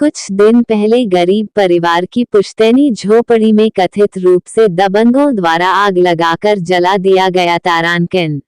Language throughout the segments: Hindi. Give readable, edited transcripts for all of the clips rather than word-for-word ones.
कुछ दिन पहले गरीब परिवार की पुश्तैनी झोपड़ी में कथित रूप से दबंगों द्वारा आग लगाकर जला दिया गया तारांकिन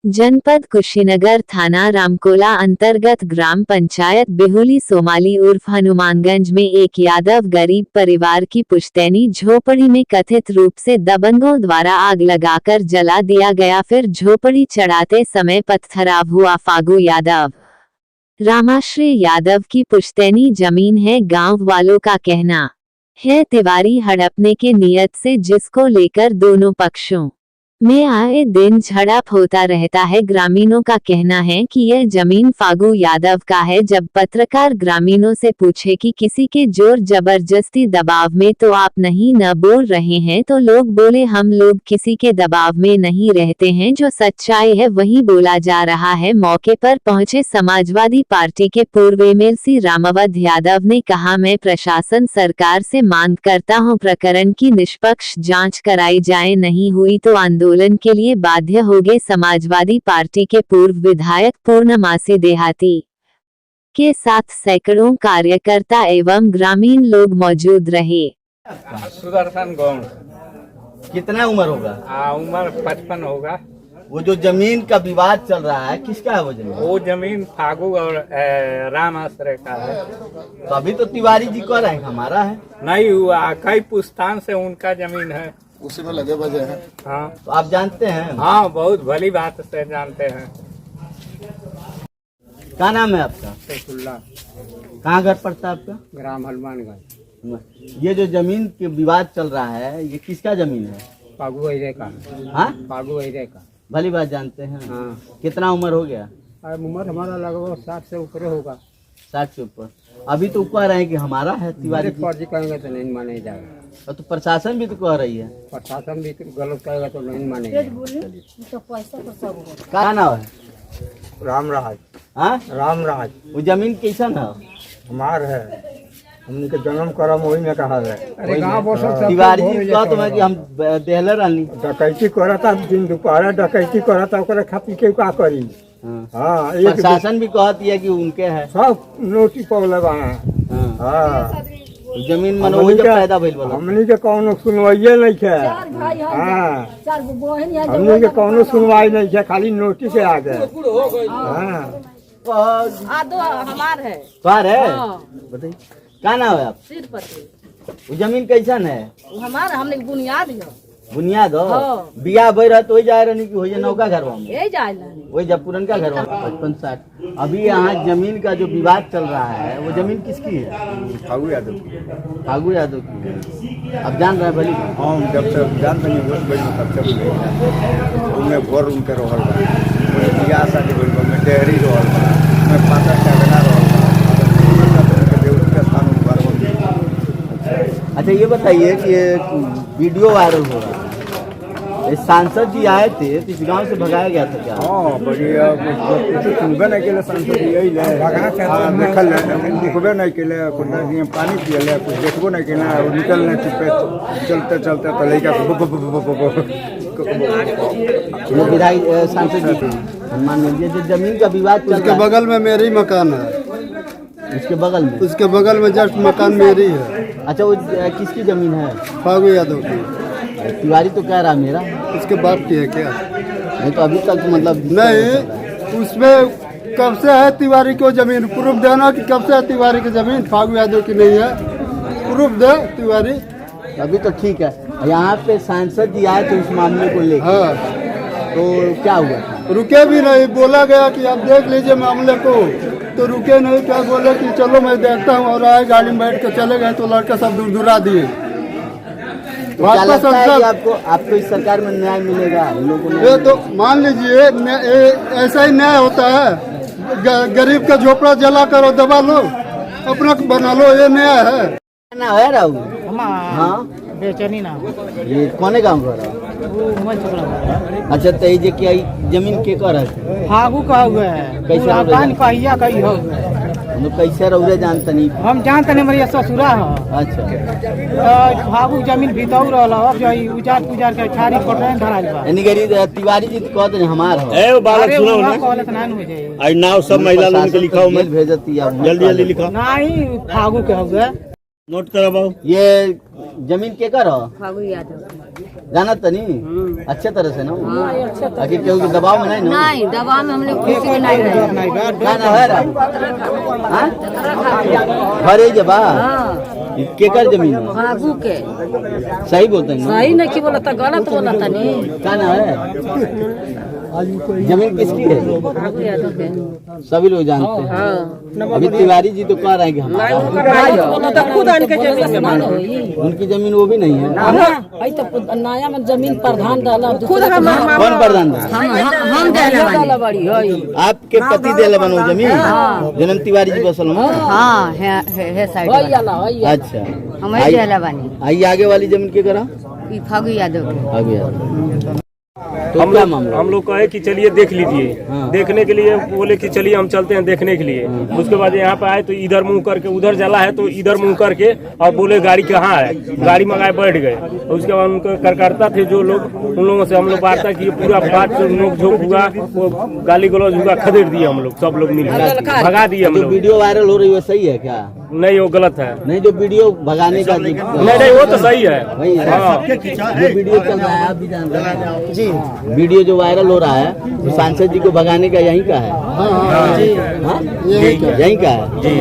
जनपद कुशीनगर थाना रामकोला अंतर्गत ग्राम पंचायत बिहुली सोमाली उर्फ हनुमानगंज में एक यादव गरीब परिवार की पुश्तैनी झोपड़ी में कथित रूप से दबंगों द्वारा आग लगाकर जला दिया गया। फिर झोपड़ी चढ़ाते समय पथराव हुआ। फागू यादव रामाश्री यादव की पुश्तैनी जमीन है। गांव वालों का कहना है तिवारी हड़पने के नियत से, जिसको लेकर दोनों पक्षों में आए दिन झड़प होता रहता है। ग्रामीणों का कहना है कि यह जमीन फागू यादव का है। जब पत्रकार ग्रामीणों से पूछे कि किसी के जोर जबरदस्ती दबाव में तो आप नहीं न बोल रहे हैं, तो लोग बोले हम लोग किसी के दबाव में नहीं रहते हैं, जो सच्चाई है वही बोला जा रहा है। मौके पर पहुंचे समाजवादी पार्टी के पूर्व एमएलसी रामावत यादव ने कहा, मैं प्रशासन सरकार से मांग करता हूं प्रकरण की निष्पक्ष जांच कराई जाए, नहीं हुई तो आंदोलन के लिए बाध्य होंगे। समाजवादी पार्टी के पूर्व विधायक पूर्णमासी देहाती के साथ सैकड़ों कार्यकर्ता एवं ग्रामीण लोग मौजूद रहे। सुदर्शन गौड़। कितना उम्र होगा? उम्र 55 होगा। वो जो जमीन का विवाद चल रहा है, किसका है वो जमीन? वो जमीन फागू और राम आश्रय का है। तो अभी तो तिवारी जी कह रहे हैं हमारा है। नहीं हुआ, कई पुस्तान से उनका जमीन है, उसी में लगे बजे हैं। हाँ तो आप जानते हैं? हाँ, बहुत भली बात से जानते हैं। क्या नाम है आपका? सैफुल्ला। कहाँ घर पड़ता है आपका? ग्राम हनुमानगंज। ये जो जमीन के विवाद चल रहा है, ये किसका जमीन है? फागू एरे का। हाँ, फागू एरे का। भली बात जानते हैं। हाँ। कितना उम्र हो गया? उम्र हमारा लगभग 60 से ऊपर होगा। 60 से ऊपर। अभी तो कह रहे हैं कि हमारा है तिवारी जी। फर्जी कहेंगे तो नहीं माने जाएगा। और तो प्रशासन भी तो कह रही है। प्रशासन भी गलत कहेगा तो नहीं मानेगा। क्या नाम है? रामराज। हाँ, रामराज वो जमीन कैसन है? हमार है, हमने जन्म करम वही में कहा है। अरे गाँव तिवारी जी कहते हैं कि हम देहलर आनी डकैती करता, दिन दोपहर डकैती करता, ओकरा खातिर के का करी। हाँ, प्रशासन भी कहती है कि उनके है। सब नोटिस पवले बा। हाँ, हाँ, जमीन मन वही जब पैदा भइल वाला। हमनी के कौनो सुनवाइए नहीं है। हाँ, हमनी के कौनो सुनवाई नहीं है, खाली नोटिस आ गए। हाँ, हमार है। कार है? बताइए क्या नाम है आप? सिरपति। वो जमीन कैसन है? हमारा हमने बुनियाद है। बुनियाद हो? हाँ। बिया भर रहा तो जाए रहने की हो जाए नौका घर में, ये जाए वही जब पुरनका घर में 55-60। अभी यहाँ जमीन का जो विवाद चल रहा है, वो जमीन किसकी है? फागू यादव की। फागू यादव की है। अब जान रहे हैं भली? हाँ, जब से जान रही है तब से उनमें घर उनके रहल बा, बियाह शादी भइल बा, में डेहरी रहल बा, में पाता टगना रहल बा, अच्छा ये बताइए कि ये वीडियो वायरल हो रहा है, ये सांसद जी आए थे तो इस गांव से भगाया गया था क्या? हाँ, बढ़िया। कुछ सुनबे नहीं के सांसद यही देखल लिखबे नहीं के कुछ पानी पिए कुछ देखबो नहीं के निकलने चुपे चलते चलते तो लड़का विधायक सांसद जी हनुमानगंज जो जमीन का विवाद चल रहा है, उसके बगल में मेरी मकान है। उसके बगल में जस्ट मकान मेरी है। अच्छा, वो किसकी जमीन है? फागू यादव की। तिवारी तो कह रहा मेरा। उसके बाप की है क्या? नहीं तो अभी तक मतलब नहीं, उसमें कब से है तिवारी को जमीन? प्रूफ देना कि कब से है तिवारी की जमीन? फागू यादव की नहीं है, प्रूफ दे तिवारी। अभी तो ठीक है। यहाँ पे सांसद जी आए थे उस मामले को लेकर। हाँ, तो क्या हुआ? रुके भी नहीं, बोला गया कि आप देख लीजिए मामले को, तो रुके नहीं। क्या बोले कि चलो मैं देखता हूँ, और आए गाड़ी में बैठ के चले गए तो लड़का सब दूर दिए। तो क्या लगता है कि आपको इस सरकार में न्याय मिलेगा? ये तो मान लीजिए ऐसा ही न्याय होता है। गरीब का झोपड़ा जला करो, दबा लो, अपना बना लो, ये न्याय है ना? है राहुल? हाँ, बेचैनी ना ये कौन गाँव घर है? अच्छा, तो ये क्या जमीन के कर है? फागू का हुआ है, कैसे पहिया कही हो कैसे रहुए जानते नहीं? हम जानते नहीं हमारे ससुरा है। अच्छा, भागू जमीन भीतर रहला अब जो उजार पुजार के खारी पटन धराल बा। यानी गरी तिवारी जी कह दे हमार हो। ए बालक सुनो ना, कहलत ना हो जाए। आई नाव सब महिला लोगों के लिखाओ, मैं भेजती है जल्दी जल्दी लिखा, नहीं फागू के हो गए। नोट करो बाबू। ये जमीन के कर फागू यादव जाना तो नहीं अच्छे तरह से ना? आखिर क्यों कि दबाव में नहीं ना? नहीं दवा में हम लोग किसी के नहीं रहे। क्या ना है हाँ? घरे जबा के कर जमीन है? फागू के सही बोलते हैं ना? सही नहीं की बोला था, गलत बोला था नहीं। क्या ना है? जमीन किसकी है? फागू यादव के सभी लोग जानते हैं। हाँ अभी तिवारी जी तो कह रहे हैं कि हमारा खुद उनके जमीन उनकी जमीन वो भी नहीं है। तो नया में जमीन प्रधान डाला खुद कौन प्रधान था? हम डाला बड़ी है। आपके पति दिला बनो जमीन जन्म तिवारी जी बसल में? हाँ है साइड अच्छा, आइए आगे वाली जमीन के करा फागू यादव के। आगे यादव। तो हम क्या मामला? लोग कहे कि चलिए देख लीजिए। हाँ। देखने के लिए बोले कि चलिए हम चलते हैं देखने के लिए। उसके बाद यहाँ पे आए तो इधर मुंह करके, उधर जला है तो इधर मुंह करके, और बोले गाड़ी कहाँ है, गाड़ी मंगाए बैठ गए। और उसके बाद उनको करता थे जो लोग, उन लोगों से हम लोग वार्ता किए, पूरा बात नोक झोंक हुआ, वो गाली गलौज हुआ, खदेड़ दिए हम लोग, सब लोग मिलकर भगा दिए हम जो लोग। वीडियो वायरल हो रही है वो सही है क्या? नहीं वो गलत है। नहीं, जो वीडियो भगाने का नहीं वो तो सही है। वही है। हाँ। जो वीडियो चल रहा है आप भी जानते हैं जी, वीडियो जो वायरल हो रहा है तो सांसद जी को भगाने का यही का है? हाँ? यही का है जी।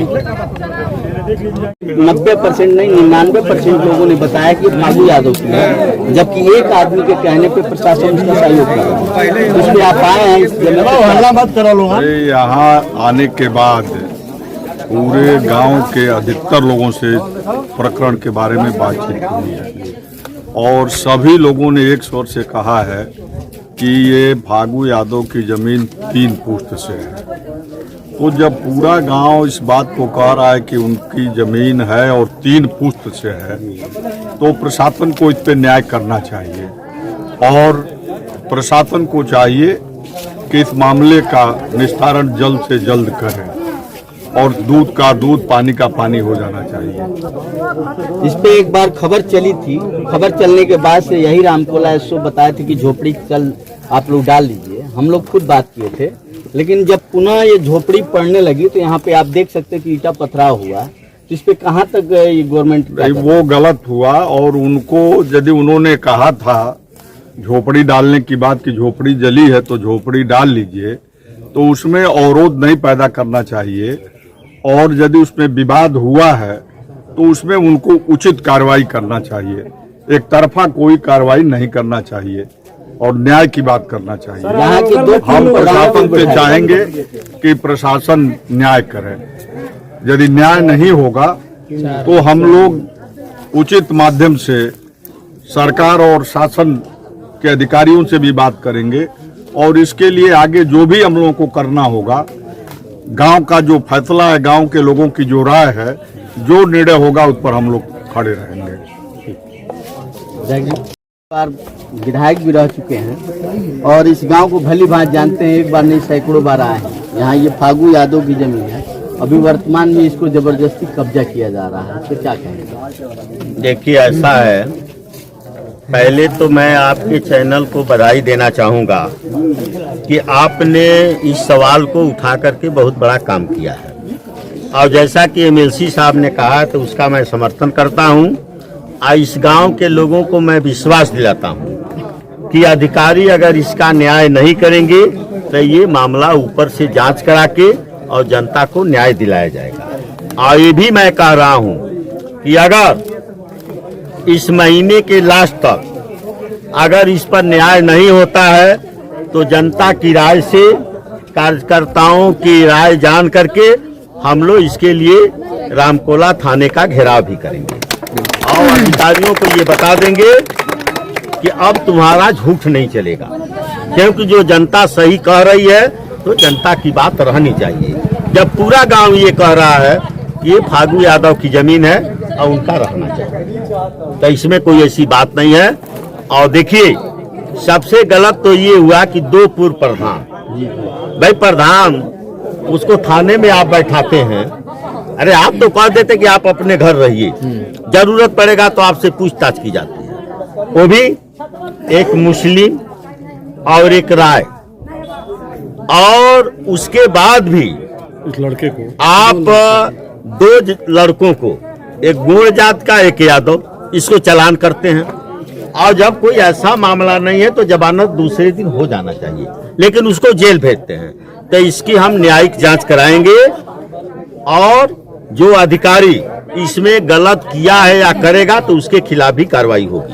90% नहीं 99% लोगों ने बताया कि फागू यादव की है, जबकि एक आदमी के कहने पे प्रशासन उसका सहयोग कर रहा है। इसलिए आप आए हैं अरे यहाँ आने के बाद पूरे गांव के अधिकतर लोगों से प्रकरण के बारे में बातचीत हुई है और सभी लोगों ने एक स्वर से कहा है कि ये फागू यादव की जमीन 3 पुश्त से है। तो जब पूरा गांव इस बात को कह रहा है कि उनकी जमीन है और 3 पुश्त से है, तो प्रशासन को इस पे न्याय करना चाहिए और प्रशासन को चाहिए कि इस मामले का निस्तारण जल्द से जल्द करें और दूध का दूध, पानी का पानी हो जाना चाहिए। इस पे एक बार खबर चली थी, खबर चलने के बाद से यही रामकोला एसओ बताए थे कि झोपड़ी चल आप लोग डाल लीजिए। हम लोग खुद बात किए थे, लेकिन जब पुनः ये झोपड़ी पड़ने लगी तो यहाँ पे आप देख सकते हैं कि ईटा पथराव हुआ। तो इस पे कहाँ तक ये गवर्नमेंट? वो गलत हुआ और उनको यदि उन्होंने कहा था झोपड़ी डालने की बात कि झोपड़ी जली है तो झोपड़ी डाल लीजिए, तो उसमें अवरोध नहीं पैदा करना चाहिए और यदि उसमें विवाद हुआ है तो उसमें उनको उचित कार्रवाई करना चाहिए। एक तरफा कोई कार्रवाई नहीं करना चाहिए और न्याय की बात करना चाहिए। यहाँ के दो हम प्रशासन से चाहेंगे कि प्रशासन न्याय करे। यदि न्याय नहीं होगा तो हम लोग उचित माध्यम से सरकार और शासन के अधिकारियों से भी बात करेंगे और इसके लिए आगे जो भी हम लोगों को करना होगा, गांव का जो फैसला है, गांव के लोगों की जो राय है, जो निर्णय होगा उस पर हम लोग खड़े रहेंगे। बार विधायक भी रह चुके हैं और इस गांव को भली भांति जानते हैं, एक बार नहीं सैकड़ों बार आए हैं। यहाँ ये फागू यादव की जमीन है, अभी वर्तमान में इसको जबरदस्ती कब्जा किया जा रहा है, तो क्या कहेंगे? देखिए ऐसा है, पहले तो मैं आपके चैनल को बधाई देना चाहूँगा कि आपने इस सवाल को उठा करके बहुत बड़ा काम किया है और जैसा कि एमएलसी साहब ने कहा तो उसका मैं समर्थन करता हूँ। और इस गांव के लोगों को मैं विश्वास दिलाता हूँ कि अधिकारी अगर इसका न्याय नहीं करेंगे तो ये मामला ऊपर से जांच करा के और जनता को न्याय दिलाया जाएगा। और ये भी मैं कह रहा हूँ कि अगर इस महीने के लास्ट तक अगर इस पर न्याय नहीं होता है तो जनता की राय से, कार्यकर्ताओं की राय जान करके हम लोग इसके लिए रामकोला थाने का घेराव भी करेंगे और अधिकारियों को ये बता देंगे कि अब तुम्हारा झूठ नहीं चलेगा, क्योंकि जो जनता सही कह रही है तो जनता की बात रहनी चाहिए। जब पूरा गांव ये कह रहा है ये फागू यादव की जमीन है और उनका रहना चाहिए, तो इसमें कोई ऐसी बात नहीं है। और देखिए सबसे गलत तो ये हुआ कि 2 पूर्व प्रधान, भाई प्रधान उसको थाने में आप बैठाते हैं अरे आप तो कह देते कि आप अपने घर रहिए, जरूरत पड़ेगा तो आपसे पूछताछ की जाती है, वो भी एक मुस्लिम और एक राय, और उसके बाद भी इस लड़के को आप दो लड़कों को, एक गोड़ जात का एक यादव, इसको चालान करते हैं, और जब कोई ऐसा मामला नहीं है तो जमानत दूसरे दिन हो जाना चाहिए, लेकिन उसको जेल भेजते हैं। तो इसकी हम न्यायिक जांच कराएंगे और जो अधिकारी इसमें गलत किया है या करेगा तो उसके खिलाफ भी कार्रवाई होगी।